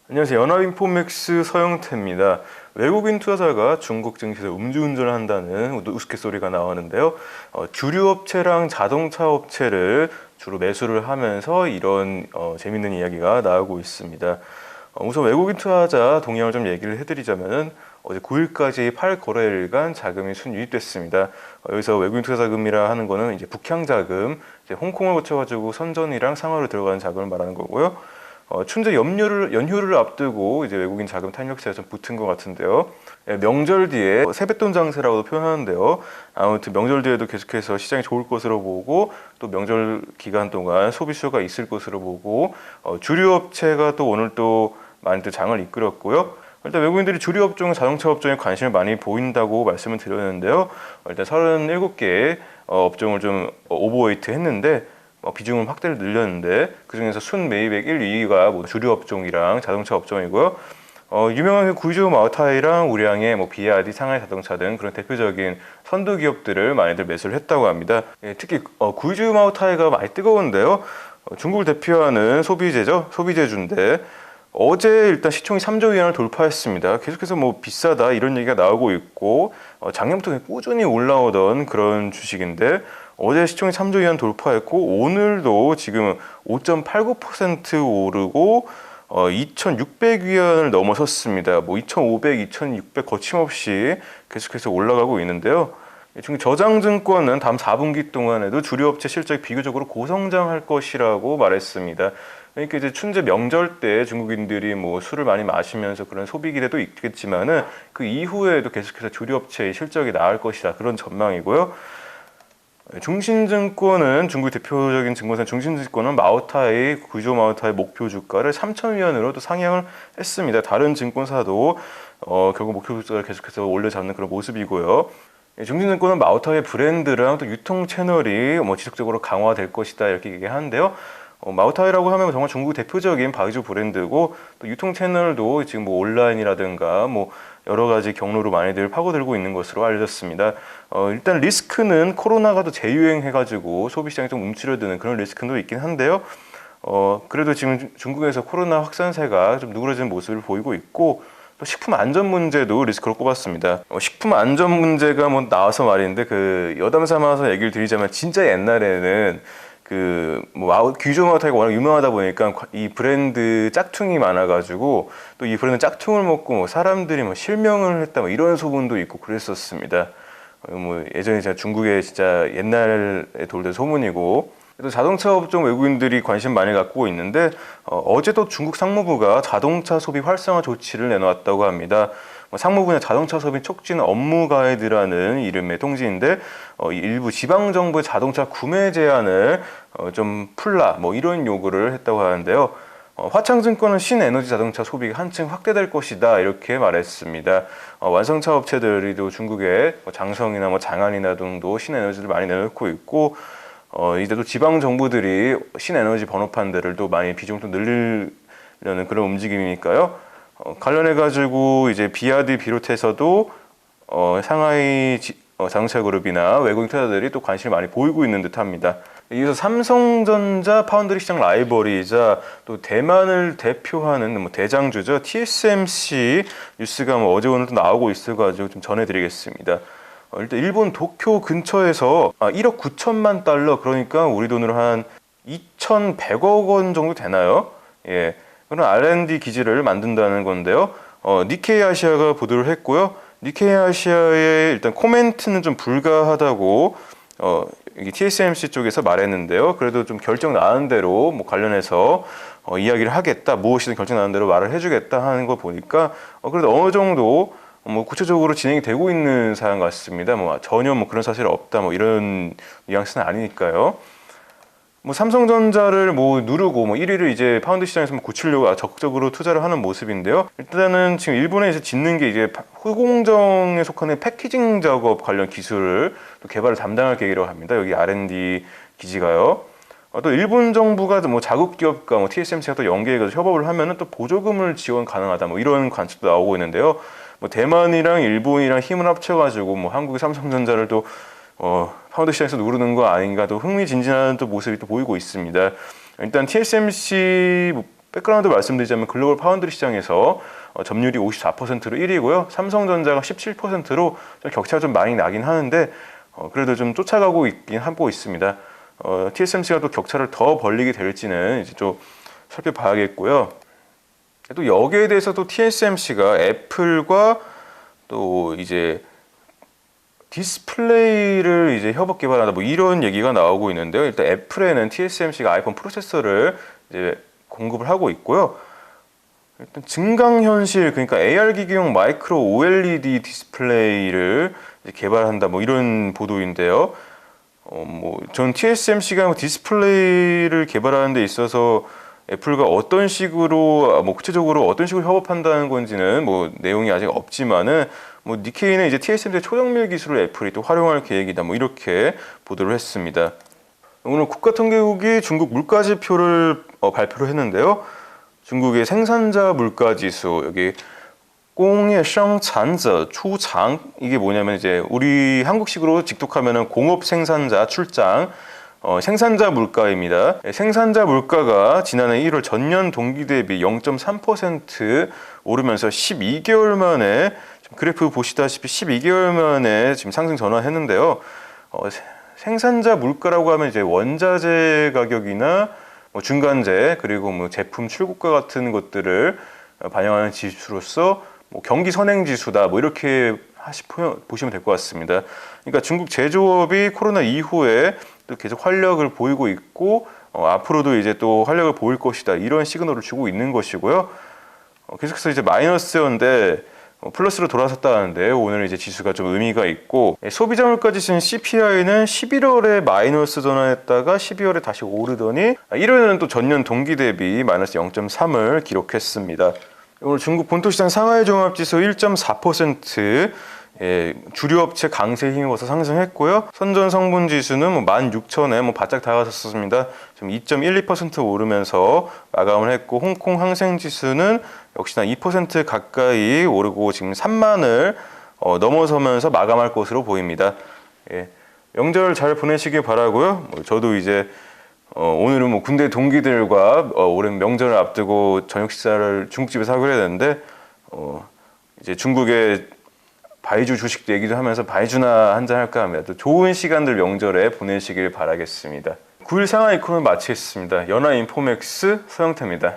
안녕하세요. 연합인포맥스 서영태입니다. 외국인 투자자가 중국 증시에서 음주운전을 한다는 우스갯소리가 나오는데요. 주류업체랑 자동차 업체를 주로 매수를 하면서 이런 재밌는 이야기가 나오고 있습니다. 우선 외국인 투자자 동향을 좀 얘기를 해드리자면은 어제 9일까지 8거래일간 자금이 순유입됐습니다. 여기서 외국인 투자자금이라 하는 거는 이제 북향 자금, 이제 홍콩을 거쳐가지고 선전이랑 상하로 들어가는 자금을 말하는 거고요. 춘제 연휴를 앞두고 이제 외국인 자금 탄력세가 좀 붙은 것 같은데요. 명절 뒤에 세뱃돈 장세라고도 표현하는데요. 아무튼 명절 뒤에도 계속해서 시장이 좋을 것으로 보고 또 명절 기간 동안 소비 수요가 있을 것으로 보고 주류 업체가 또 오늘 또 많이 또 장을 이끌었고요. 일단 외국인들이 주류 업종, 자동차 업종에 관심을 많이 보인다고 말씀을 드렸는데요. 일단 37개 업종을 좀 오버웨이트 했는데 비중을 확대를 늘렸는데 그중에서 순매입액 1, 2위가 주류 업종이랑 자동차 업종이고요. 유명한 구이조 마오타이랑 우량의 비아디, 상하이 자동차 등 그런 대표적인 선두 기업들을 많이들 매수를 했다고 합니다. 특히 구이조 마오타이가 많이 뜨거운데요. 중국을 대표하는 소비재주인데 어제 일단 시총이 3조 위안을 돌파했습니다. 계속해서 비싸다 이런 얘기가 나오고 있고 작년부터 꾸준히 올라오던 그런 주식인데 어제 시총이 3조 위안 돌파했고 오늘도 지금 5.89% 오르고 2,600위안을 넘어섰습니다. 2,500, 2,600 거침없이 계속해서 올라가고 있는데요. 중국 저장증권은 다음 4분기 동안에도 주류업체 실적이 비교적으로 고성장할 것이라고 말했습니다. 그러니까 이제 춘제 명절 때 중국인들이 술을 많이 마시면서 그런 소비 기대도 있겠지만은 그 이후에도 계속해서 주류업체의 실적이 나을 것이다 그런 전망이고요. 중신증권은 중국 대표적인 증권사 중신증권은 구이조 마오타이 목표 주가를 3,000위안으로 또 상향을 했습니다. 다른 증권사도 결국 목표 주가를 계속해서 올려잡는 그런 모습이고요. 중신증권은 마오타이의 브랜드랑 또 유통 채널이 지속적으로 강화될 것이다 이렇게 얘기하는데요. 마오타이라고 하면 정말 중국 대표적인 바이주 브랜드고 또 유통 채널도 지금 온라인이라든가 여러 가지 경로로 많이들 파고들고 있는 것으로 알려졌습니다. 일단 리스크는 코로나가 또 재유행해가지고 소비시장이 좀 움츠러드는 그런 리스크도 있긴 한데요. 그래도 지금 중국에서 코로나 확산세가 좀 누그러지는 모습을 보이고 있고 또 식품 안전 문제도 리스크로 꼽았습니다. 식품 안전 문제가 나와서 말인데 여담 삼아서 얘기를 드리자면 진짜 옛날에는 귀족 마오타이가 워낙 유명하다 보니까 이 브랜드 짝퉁이 많아가지고 또 이 브랜드 짝퉁을 먹고 사람들이 실명을 했다 이런 소문도 있고 그랬었습니다. 예전에 제가 중국에 진짜 옛날에 돌던 소문이고 또 자동차 업종 외국인들이 관심 많이 갖고 있는데 어제도 중국 상무부가 자동차 소비 활성화 조치를 내놓았다고 합니다. 상무부는 자동차 소비 촉진 업무 가이드라는 이름의 통지인데 일부 지방 정부의 자동차 구매 제한을 좀 풀라 이런 요구를 했다고 하는데요. 화창증권은 신에너지 자동차 소비가 한층 확대될 것이다 이렇게 말했습니다. 완성차 업체들이 또 중국의 장성이나 장안이나 등도 신에너지를 많이 내놓고 있고 이제 또 지방 정부들이 신에너지 번호판들을 또 많이 비중 좀 늘리려는 그런 움직임이니까요. 관련해가지고 이제 비아디 비롯해서도 상하이 자동차 그룹이나 외국인 투자자들이 또 관심을 많이 보이고 있는 듯합니다. 이어서 삼성전자 파운드리 시장 라이벌이자 또 대만을 대표하는 대장주죠. TSMC 뉴스가 어제 오늘 또 나오고 있어가지고 좀 전해드리겠습니다. 일단 일본 도쿄 근처에서 1억 9천만 달러 그러니까 우리 돈으로 한 2,100억 원 정도 되나요? 예. 그런 R&D 기지를 만든다는 건데요. 니케이 아시아가 보도를 했고요. 니케이 아시아의 일단 코멘트는 좀 불가하다고 TSMC 쪽에서 말했는데요. 그래도 좀 결정 나는 대로 관련해서 이야기를 하겠다. 무엇이든 결정 나는 대로 말을 해주겠다 하는 거 보니까 그래도 어느 정도 구체적으로 진행이 되고 있는 사안 같습니다. 전혀 그런 사실이 없다 이런 뉘앙스는 아니니까요. 삼성전자를 누르고 1위를 이제 파운드 시장에서 고치려고 적극적으로 투자를 하는 모습인데요. 일단은 지금 일본에 짓는 게 이제 후공정에 속하는 패키징 작업 관련 기술을 또 개발을 담당할 계획이라고 합니다. 여기 R&D 기지가요. 또 일본 정부가 자국 기업과 TSMC가 또 연계해서 협업을 하면은 또 보조금을 지원 가능하다 이런 관측도 나오고 있는데요. 대만이랑 일본이랑 힘을 합쳐가지고 한국의 삼성전자를 또 파운드 시장에서 누르는 거 아닌가 또 흥미진진한 또 모습이 또 보이고 있습니다. 일단 TSMC 백그라운드 말씀드리자면 글로벌 파운드리 시장에서 점유율이 54%로 1위고요. 삼성전자가 17%로 좀 격차가 좀 많이 나긴 하는데 그래도 좀 쫓아가고 있긴 하고 있습니다. TSMC가 또 격차를 더 벌리게 될지는 이제 좀 살펴봐야겠고요. 또 여기에 대해서도 TSMC가 애플과 또 이제 디스플레이를 이제 협업 개발하다 뭐 이런 얘기가 나오고 있는데요. 일단 애플에는 TSMC가 아이폰 프로세서를 이제 공급을 하고 있고요. 일단 증강현실 그러니까 AR 기기용 마이크로 OLED 디스플레이를 이제 개발한다 뭐 이런 보도인데요. 전 TSMC가 디스플레이를 개발하는 데 있어서 애플과 어떤 식으로 구체적으로 어떤 식으로 협업한다는 건지는 뭐 내용이 아직 없지만은 뭐 니케이는 이제 TSMC 초정밀 기술을 애플이 또 활용할 계획이다 뭐 이렇게 보도를 했습니다. 오늘 국가통계국이 중국 물가지표를 발표를 했는데요. 중국의 생산자 물가지수 여기 공예생산자 추장 이게 뭐냐면 이제 우리 한국식으로 직독하면은 공업 생산자 출장 생산자 물가입니다. 생산자 물가가 지난해 1월 전년 동기 대비 0.3% 오르면서 12개월 만에 그래프 보시다시피 12개월 만에 지금 상승 전환했는데요. 생산자 물가라고 하면 이제 원자재 가격이나 뭐 중간재 그리고 뭐 제품 출고가 같은 것들을 반영하는 지수로서 뭐 경기 선행 지수다 뭐 이렇게 보시면 될 것 같습니다. 그러니까 중국 제조업이 코로나 이후에 또 계속 활력을 보이고 있고 앞으로도 이제 또 활력을 보일 것이다 이런 시그널을 주고 있는 것이고요. 계속해서 이제 마이너스였는데 플러스로 돌아섰다는데 오늘 이제 지수가 좀 의미가 있고 소비자 물가 지수인 CPI는 11월에 마이너스 전환했다가 12월에 다시 오르더니 1월에는 또 전년 동기 대비 마이너스 0.3을 기록했습니다. 오늘 중국 본토시장 상하이 종합지수 1.4% 주류 업체 강세에 힘입어서 상승했고요. 선전 성분 지수는 16,000에 바짝 다가섰습니다. 좀 2.12% 오르면서 마감을 했고 홍콩 항생 지수는 역시나 2% 가까이 오르고 지금 3만을 넘어서면서 마감할 것으로 보입니다. 명절 잘 보내시길 바라고요. 저도 이제 오늘은 뭐 군대 동기들과 오랜 명절을 앞두고 저녁 식사를 중국집에서 하기로 했는데 이제 중국의 바이주 주식 얘기도 하면서 바이주나 한잔 할까 합니다. 또 좋은 시간들 명절에 보내시길 바라겠습니다. 9일 상하이 이코노미 마치겠습니다. 연합인포맥스 서영태입니다.